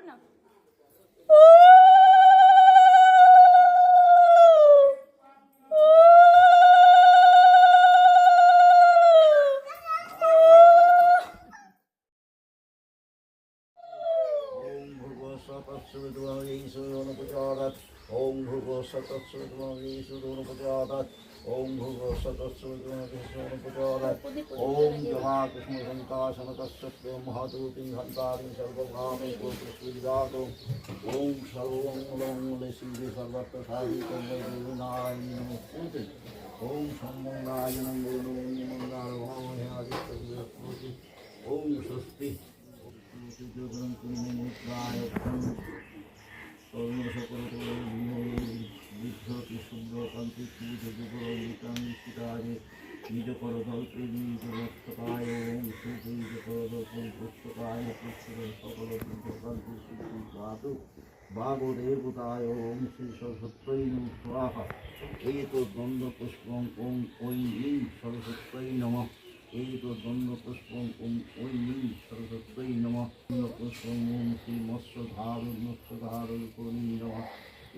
না। ओम भूर्भुवः स्वः तत्सवितुर्वरेण्यं ओम भूर्भुवः स्वः तत्सवितुर्वरेण्यं ओम जमाकुसुमसंकाशनकस्य महतूतिं हन्तारिं सर्वभावे पुष्पविदातो ओम सर्वमङ्गलमङ्गलशिवे सर्वत्र साधितं वैदेवीनारायणं नमोस्तुते ओम शम्भुनारायणं गुरुमङ्गलभावयादित्यं ओम स्वस्ति বিদ্যুৎ শুভ্র কান্তি সুযোগান্তিকারে নিজ কর দলকে নিজ রক্তকায় ওম সুজ কর দর্পণ পুস্তকায় পুস্তক সকল কান্তি শুদ্ধি সাধু বাগদেবতায় ওম শ্রী সরস্বত্যৈ স্বাহা এই তো দ্বন্দ্ব পুষ্পং ওম ঐ সরস্বত্যৈ নমঃ এই তো দ্বন্দ্ব পুষ্পং ওম ঐ সরস্বত্যৈ নমঃ পুষ্পং ওম শ্রী মৎস্যধারণ কর্মী নমঃ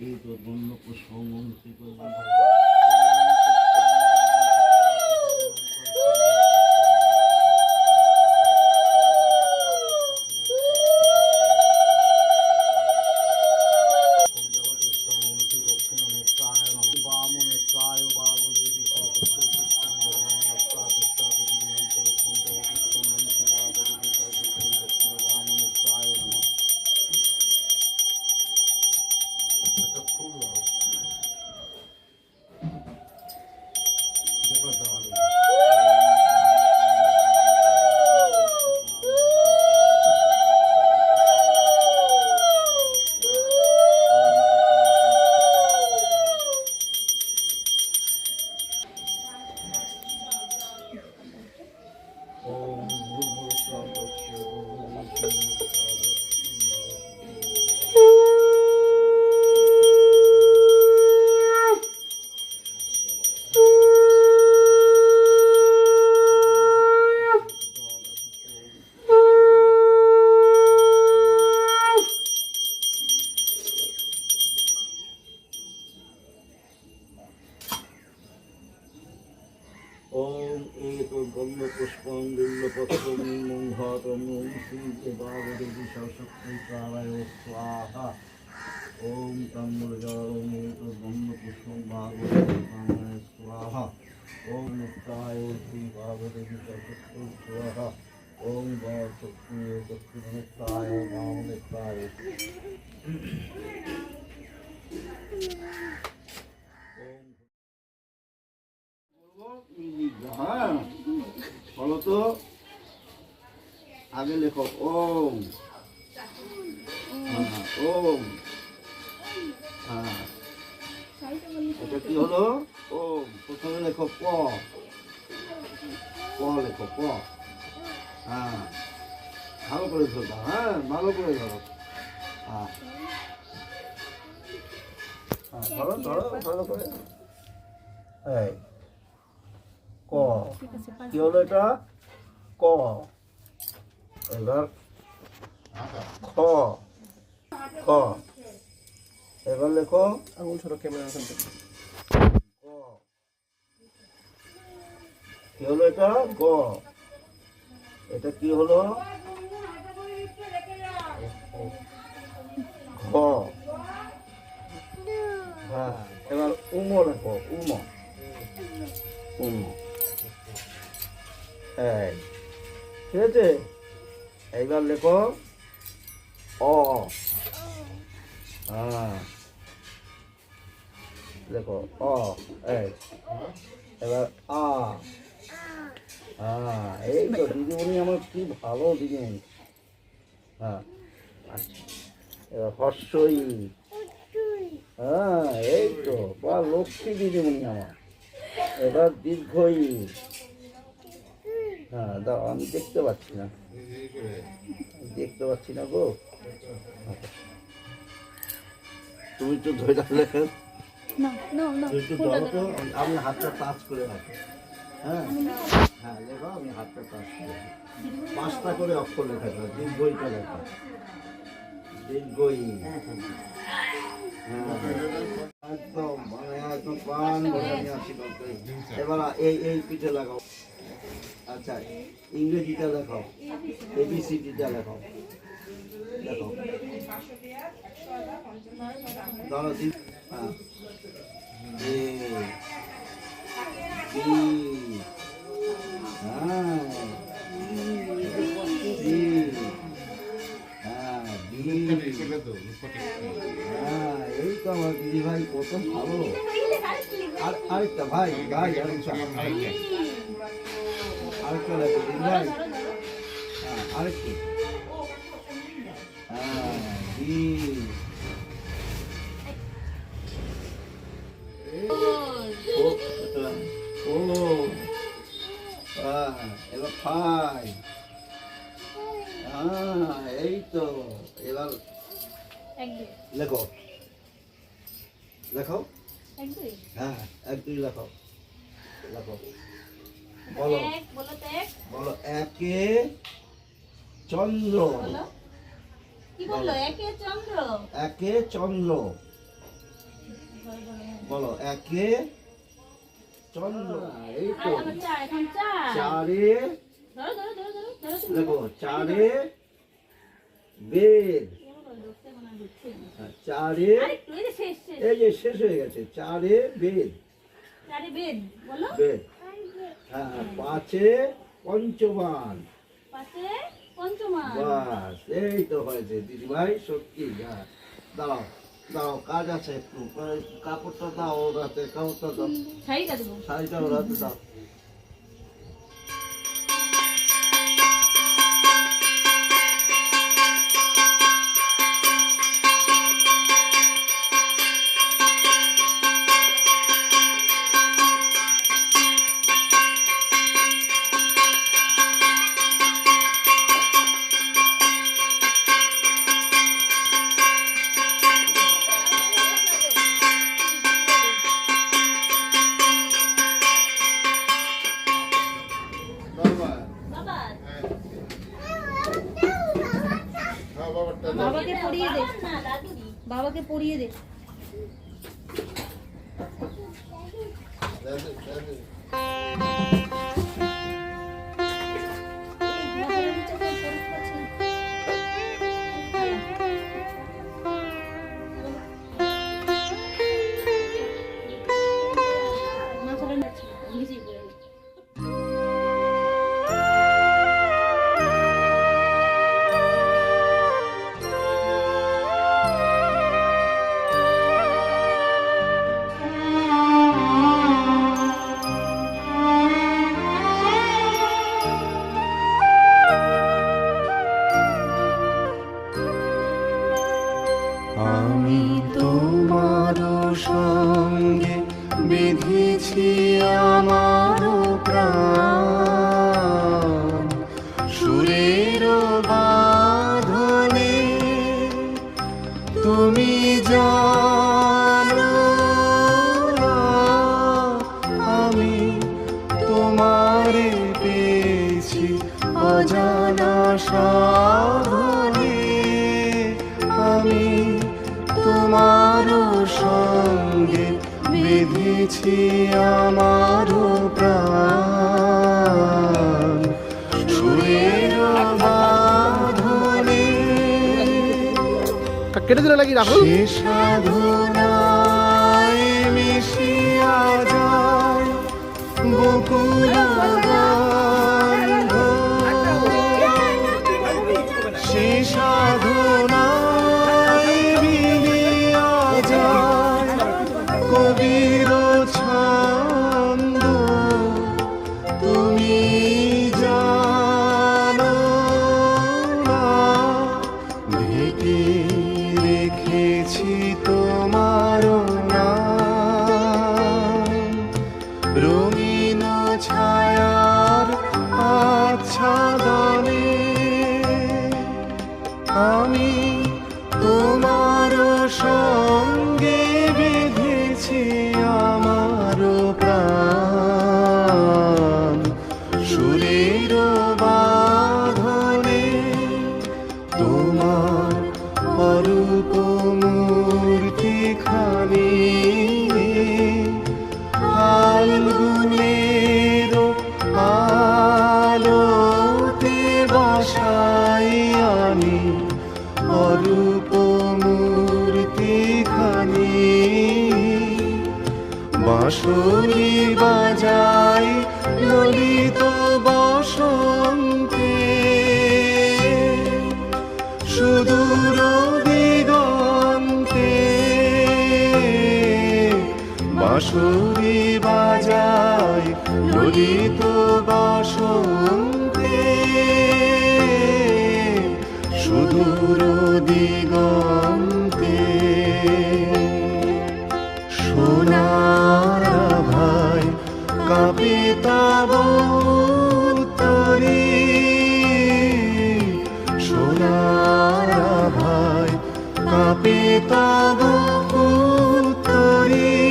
এই তো দ্বন্দ্ব পুষ্পং ওম শ্রী ओम एक गंध पुष्पं बिल्वपत्रं मुंहतं ओम श्री देवादेवी सरस्वती प्राणाय स्वाहा ओम तन्मूलजालं एक गंध पुष्पं भागवती प्राणाय स्वाहा ओम नित्याय श्री भागवती सरस्वती स्वाहा ओम वासुकी दक्षिणनित्याय वामनित्याय हाँ बोलो तो आगे लिखो ओम ओम এটা কি হলো ওম প্রথমে লেখো প লেখো প হ্যাঁ ভালো করে ধরো হ্যাঁ ভালো করে ধরো হ্যাঁ ধরো ধরো ভালো করে এই ক কি হলো এটা ক এবার খ খ এবার লেখো আঙুল ছোট ক্যামেরা ওখান থেকে গ কি হলো এটা গ এটা কি হলো ঘ হ্যাঁ এবার উম লেখো উম উম এই ঠিক আছে এইবার লেখো অ হ্যাঁ লেখো অ এই এবার আ হ্যাঁ এই তো দিদিমণি আমার কি ভালো দিদিমণি হ্যাঁ আচ্ছা এবার হর্ষই হ্যাঁ এই তো বা লক্ষ্মী দিদিমণি আমার এবার দীর্ঘই হ্যাঁ দাও আমি দেখতে পাচ্ছি না গো তুমি তো ধরে লেখো আমি হাতটা টাচ করে রাখি হ্যাঁ হ্যাঁ লেখো আমি হাতটা টাচ করে 5টা করে অক্ষর লেখা দীর্ঘইটা লেখা দীর্ঘই একদম মানে একদম প্রাণ ভরে আমি আশীর্বাদ করি। এবার এই পিঠে লাগাও। আচ্ছা ইংরেজিটা লেখাও, ABCDটা লেখাও। লেখাও ধরো হ্যাঁ এই তো আমার দিদি ভাই কত ভালো। আরেকটা ভাই ভাই আরেকটা লাগবে দিদি ভাই। আরেকটু এবার ফাই। এই তো এবার লেখো লেখো হ্যাঁ এক দুই লেখো লেখো বলো বলো একে চন্দ্র একে চন্দ্র বলো একে চন্দ্র। এই তো চারে দেখো চারে বেদ চারে এই যে শেষ হয়ে গেছে চারে বেদ বেদ হ্যাঁ পাঁচে পঞ্চবান বাস এই তো হয়েছে দিদি ভাই সত্যি। হ্যাঁ দাঁড়াও দাঁড়াও কাজ আছে একটু কাপড়টা দাও ওর হাতে কাপড়টা দাও শাড়িটা ওর হাতে দাও। বাবাকে পড়িয়ে দে বাবাকে পড়িয়ে দে আমি তোমার সঙ্গে বেঁধেছি আমার প্রাণ সুরের বাঁধনে তুমি জানো না আমি তোমারে পেয়েছি অজানা সাধনে আমি তোমার সঙ্গে বেঁধেছি আমার প্রাণ সুরের বাঁধনে কেটে দিলে নাকি রাহুল সে সাধনায় মিশিয়া যায় বকুল গন্ধ সে সাধনায় মিলিয়া যায় কবির ছন্দ তুমি জানো না ঢেকে রেখেছি তোমার নাম রঙিন ছায়ার আচ্ছাদনে আমি তোমার সঙ্গে বেঁধেছি আমার প্রাণ সুরের বাঁধনে তোমার বাঁশরি বাজাই ললিত বসন্তে, সুদূর দিগন্তে বাঁশরি বাজাই ললিত বসন্তে, সুদূর দিগন্তে সোনার আভায় কাঁপে তব উত্তরী, সোনার আভায় কাঁপে তব উত্তরী,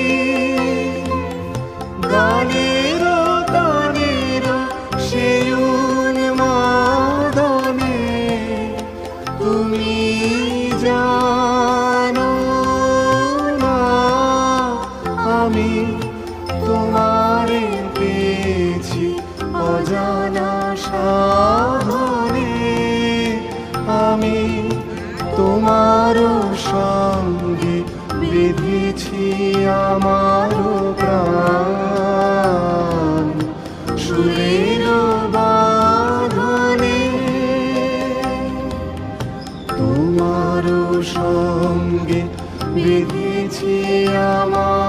গানের গানের সেই উন্মাদনে তুমি জানো না আমি তোমারে পেয়েছি অজানা সাধনে, আমি তোমার সঙ্গে বেঁধেছি আমার প্রাণ সুরের বাঁধনে, তোমার সঙ্গে বেঁধেছি আমার